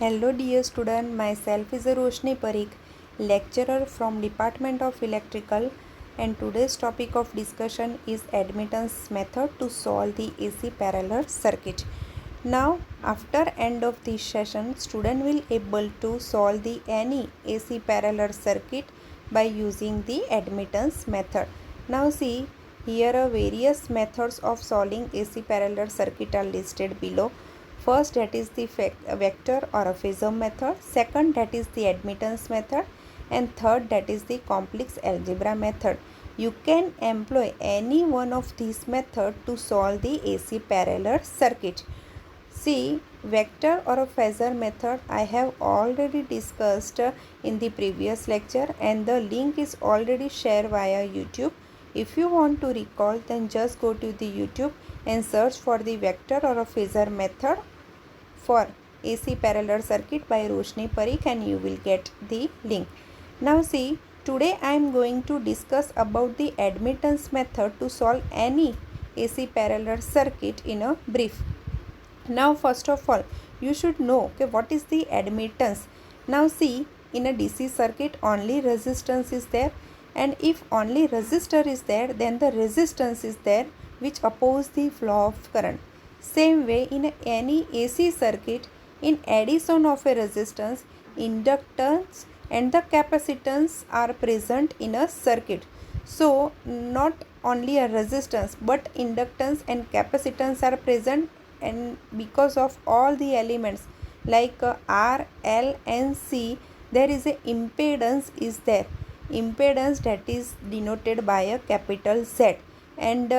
Hello dear student, myself is Roshni Parikh, lecturer from Department of Electrical, and today's topic of discussion is admittance method to solve the AC parallel circuit. Now after end of this session, student will able to solve the any AC parallel circuit by using the admittance method. Now see, here are various methods of solving AC parallel circuit are listed below. First, that is the vector or a phasor method. Second, that is the admittance method. And third, that is the complex algebra method. You can employ any one of these methods to solve the AC parallel circuit. See, vector or a phasor method I have already discussed in the previous lecture, and the link is already shared via YouTube. If you want to recall, then just go to the YouTube and search for the vector or a phasor method for AC parallel circuit by Roshni Parikh and you will get the link. Now see, today I am going to discuss about the admittance method to solve any AC parallel circuit in a brief. Now first of all, you should know okay, what is the admittance. Now see, in a DC circuit only resistance is there, and if only resistor is there, then the resistance is there which oppose the flow of current. Same way in any AC circuit, in addition of a resistance, inductance and the capacitance are present in a circuit. So not only a resistance but inductance and capacitance are present, and because of all the elements like R, L and C, there is a impedance is there. Impedance that is denoted by a capital Z, and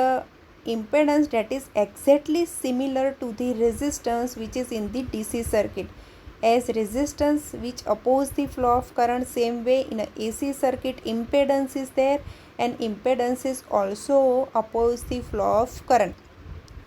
impedance that is exactly similar to the resistance which is in the DC circuit. As resistance which oppose the flow of current, same way in a AC circuit impedance is there, and impedance is also oppose the flow of current.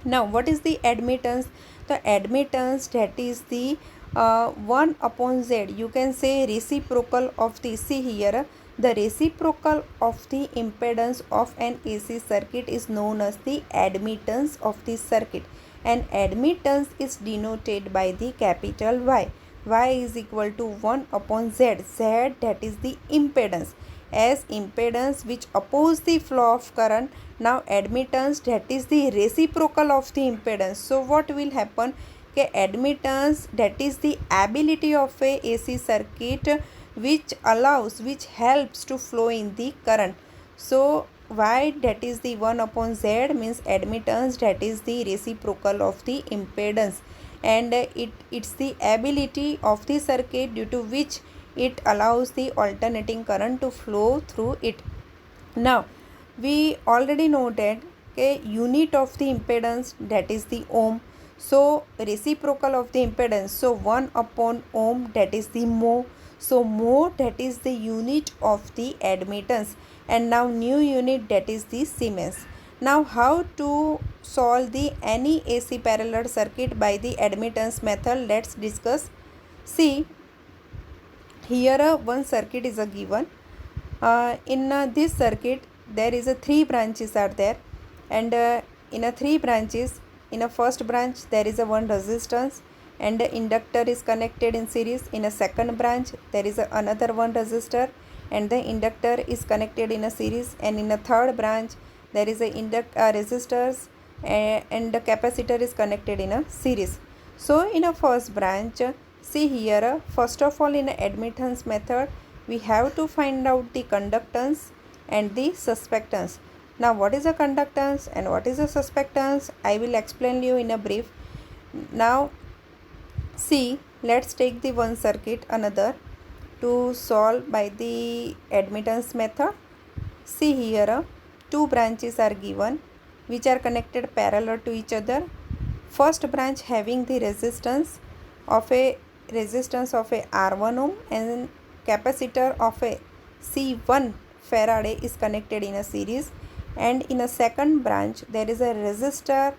Now what is the admittance? The admittance that is the 1 upon Z, you can say reciprocal of the, see here, the reciprocal of the impedance of an AC circuit is known as the admittance of the circuit, and admittance is denoted by the capital Y. Y is equal to 1 upon Z. Z that is the impedance. As impedance which oppose the flow of current, now admittance that is the reciprocal of the impedance. So what will happen? Okay, admittance that is the ability of a AC circuit which allows, which helps to flow in the current. So Y that is the 1 upon Z means admittance that is the reciprocal of the impedance, and it's the ability of the circuit due to which it allows the alternating current to flow through it. Now we already know that okay, unit of the impedance that is the ohm. So reciprocal of the impedance, so 1 upon ohm that is the mho. So mho that is the unit of the admittance, and now new unit that is the Siemens. Now how to solve the any AC parallel circuit by the admittance method, let's discuss. See, here one circuit is a given. In this circuit there is a 3 branches are there, and in a 3 branches, in a first branch there is a one resistance and the inductor is connected in series. In a second branch there is another one resistor and the inductor is connected in a series, and in a third branch there is a resistors and the capacitor is connected in a series. So in a first branch, see here, first of all in a admittance method we have to find out the conductance and the suspectance. Now what is a conductance and what is a suspectance, I will explain you in a brief. Now see, let's take the one circuit another to solve by the admittance method. See here, 2 branches are given which are connected parallel to each other. First branch having the resistance of a R1 ohm and capacitor of a C1 Faraday is connected in a series, and in a second branch there is a resistor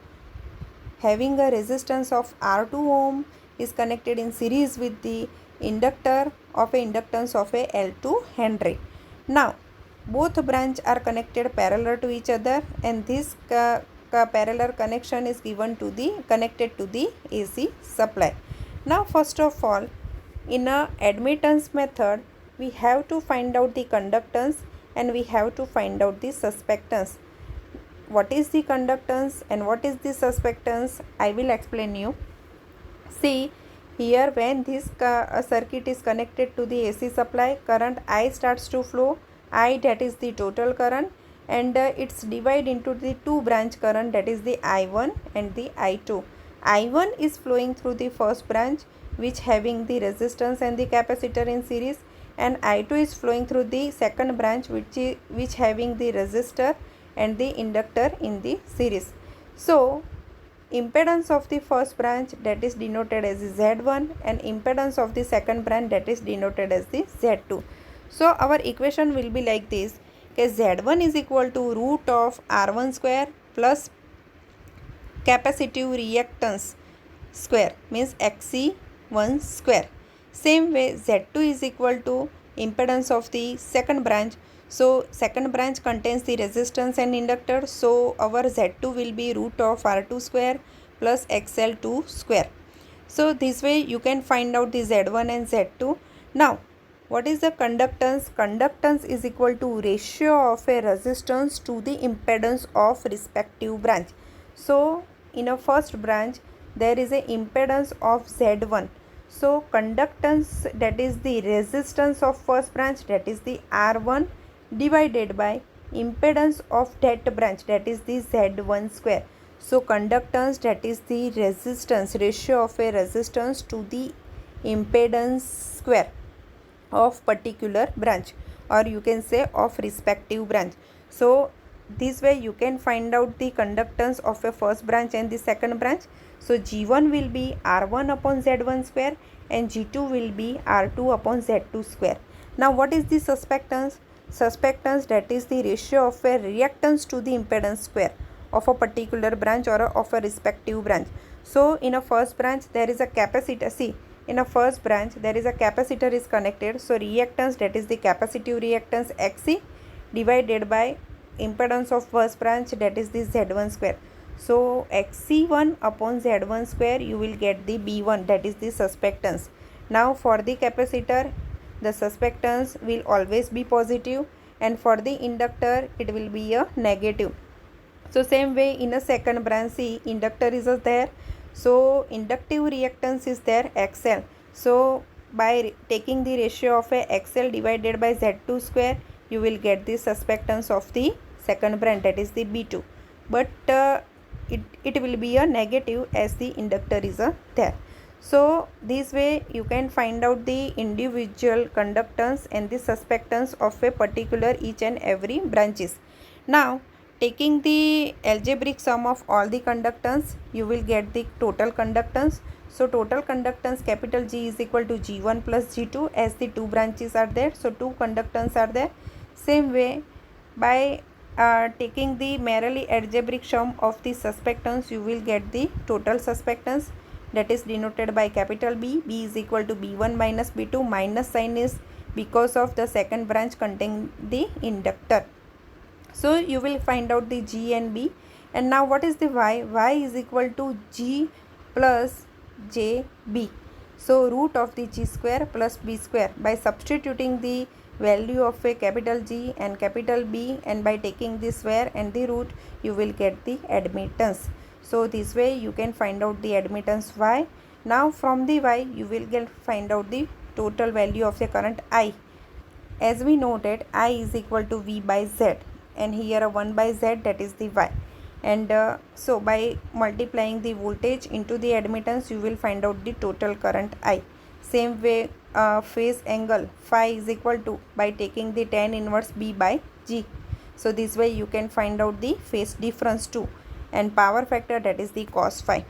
having a resistance of R2 ohm is connected in series with the inductor of a inductance of a L2 Henry. Now both branch are connected parallel to each other, and this parallel connection is given to the connected to the AC supply. Now first of all in a admittance method, we have to find out the conductance and we have to find out the suspectance. What is the conductance and what is the suspectance? I will explain you. See, here when this circuit is connected to the AC supply, current I starts to flow. I, that is the total current, and it's divided into the two branch current, that is the I1 and the I2. I1 is flowing through the first branch, which having the resistance and the capacitor in series, and I2 is flowing through the second branch, which having the resistor and the inductor in the series. So impedance of the first branch, that is denoted as the Z1, and impedance of the second branch, that is denoted as the Z2. So our equation will be like this, Z1 is equal to root of R1 square plus capacitive reactance square, means XC1 square. Same way Z2 is equal to impedance of the second branch. So second branch contains the resistance and inductor, so our Z2 will be root of R2 square plus XL2 square. So this way you can find out the Z1 and Z2. Now what is the conductance? Conductance is equal to ratio of a resistance to the impedance of respective branch. So in a first branch there is a impedance of Z1. So conductance, that is the resistance of first branch, that is the R1, divided by impedance of that branch, that is the Z1 square. So conductance, that is the resistance, ratio of a resistance to the impedance square of particular branch, or you can say of respective branch. So this way you can find out the conductance of a first branch and the second branch. So G1 will be R1 upon Z1 square and G2 will be R2 upon Z2 square. Now what is the suspectance? Suspectance, that is the ratio of a reactance to the impedance square of a particular branch or of a respective branch. So in a first branch there is a capacitor. See, in a first branch there is a capacitor is connected. So reactance, that is the capacitive reactance XC, divided by impedance of first branch, that is the Z1 square. So XC1 upon Z1 square, you will get the B1, that is the suspectance. Now for the capacitor, the suspectance will always be positive, and for the inductor it will be a negative. So same way in a second branch, see, inductor is there, so inductive reactance is there, XL. So by taking the ratio of a XL divided by Z2 square, you will get the suspectance of the second branch, that is the B2. But it will be a negative as the inductor is there. So this way you can find out the individual conductance and the suspectance of a particular each and every branches. Now taking the algebraic sum of all the conductance, you will get the total conductance. So total conductance, capital G, is equal to G1 plus G2, as the two branches are there, so two conductance are there. Same way, by taking the merely algebraic sum of the suspectance, you will get the total suspectance, that is denoted by capital B. B is equal to B1 minus B2. Minus sign is because of the second branch containing the inductor. So you will find out the G and B. And now what is the Y? Y is equal to G plus JB. So root of the G square plus B square. By substituting the value of a capital G and capital B, and by taking the square and the root, you will get the admittance. So this way you can find out the admittance Y. Now from the Y you will find out the total value of the current I. As we noted, I is equal to V by Z, and here a 1 by Z, that is the Y. And so by multiplying the voltage into the admittance, you will find out the total current I. Same way, phase angle phi is equal to, by taking the tan inverse B by G. So this way you can find out the phase difference too, and power factor, that is the cos phi.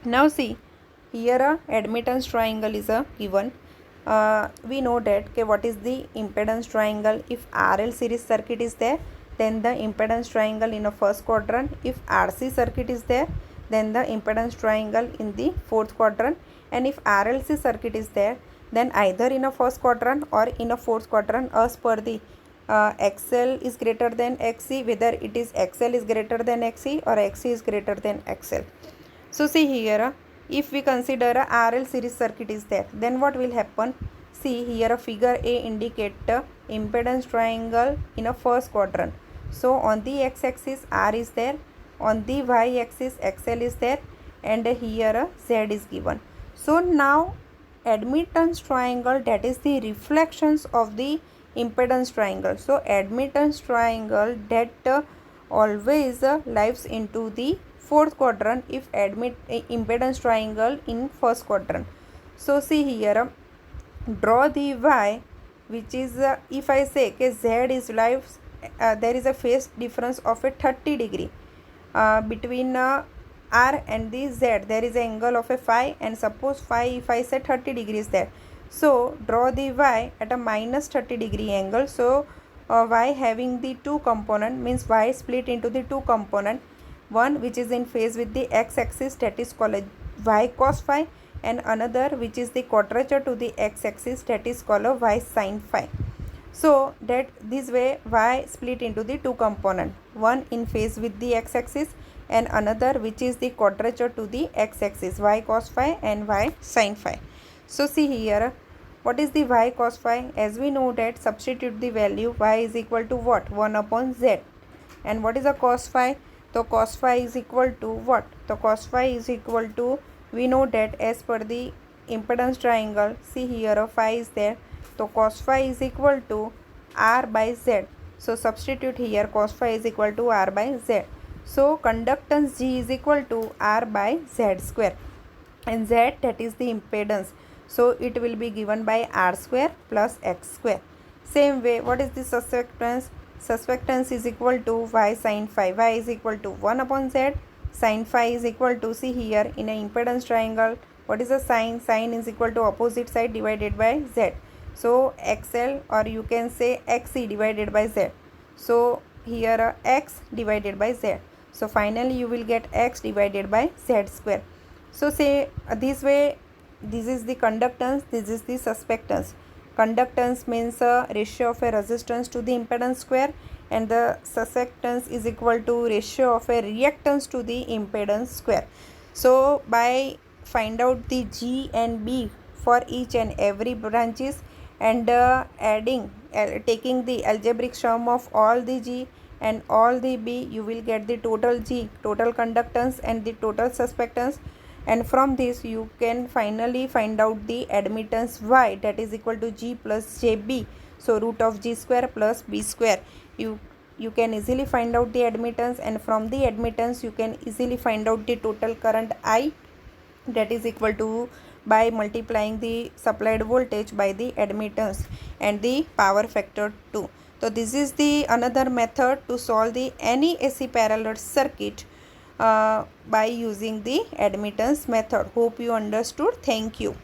Now see, here a admittance triangle is given. We know that what is the impedance triangle. If RL series circuit is there, then the impedance triangle in a first quadrant. If RC circuit is there, then the impedance triangle in the fourth quadrant. And if RLC circuit is there, then either in a first quadrant or in a fourth quadrant, as per the XL is greater than XC, whether it is XL is greater than XC or XC is greater than XL. So see here, If we consider a RL series circuit is there, then what will happen? See here, a figure A indicate impedance triangle in a first quadrant. So on the x-axis R is there, on the y-axis XL is there, and here Z is given. So now admittance triangle, that is the reflections of the impedance triangle. So admittance triangle that always lies into the fourth quadrant if impedance triangle in first quadrant. So see here, draw the y, which is if I say okay, Z is lives, there is a phase difference of a 30 degree between R and the Z. There is an angle of a phi, and suppose phi, if I say 30 degrees there, so draw the y at a minus 30 degree angle. So y having the two component, means y split into the two component, one which is in phase with the x-axis, that is called y cos phi, and another which is the quadrature to the x-axis, that is called y sin phi. So that this way y split into the two component, one in phase with the x-axis and another which is the quadrature to the x-axis, y cos phi and y sin phi. So see here, what is the y cos phi? As we know that, substitute the value, y is equal to what? 1 upon z. And what is a cos phi? So cos phi is equal to what? The cos phi is equal to, we know that as per the impedance triangle, see here a phi is there, so cos phi is equal to r by z. So substitute here, cos phi is equal to r by z. So conductance G is equal to r by z square, and z, that is the impedance, so it will be given by r square plus x square. Same way, what is the susceptance? Susceptance is equal to y sin phi. Y is equal to 1 upon z. Sin phi is equal to, see here in an impedance triangle, what is the sign? Sin is equal to opposite side divided by z. So XL, or you can say XC divided by z. So here x divided by z. So finally you will get x divided by z square. So say this way, this is the conductance, this is the susceptance. Conductance means a ratio of a resistance to the impedance square, and the susceptance is equal to ratio of a reactance to the impedance square. So by find out the G and B for each and every branches, and taking the algebraic sum of all the G and all the B, you will get the total G, total conductance, and the total susceptance. And from this you can finally find out the admittance Y, that is equal to G plus JB. So root of G square plus B square. You can easily find out the admittance, and from the admittance you can easily find out the total current I, that is equal to, by multiplying the supplied voltage by the admittance and the power factor 2. So this is the another method to solve the any AC parallel circuit by using the admittance method. Hope you understood. Thank you.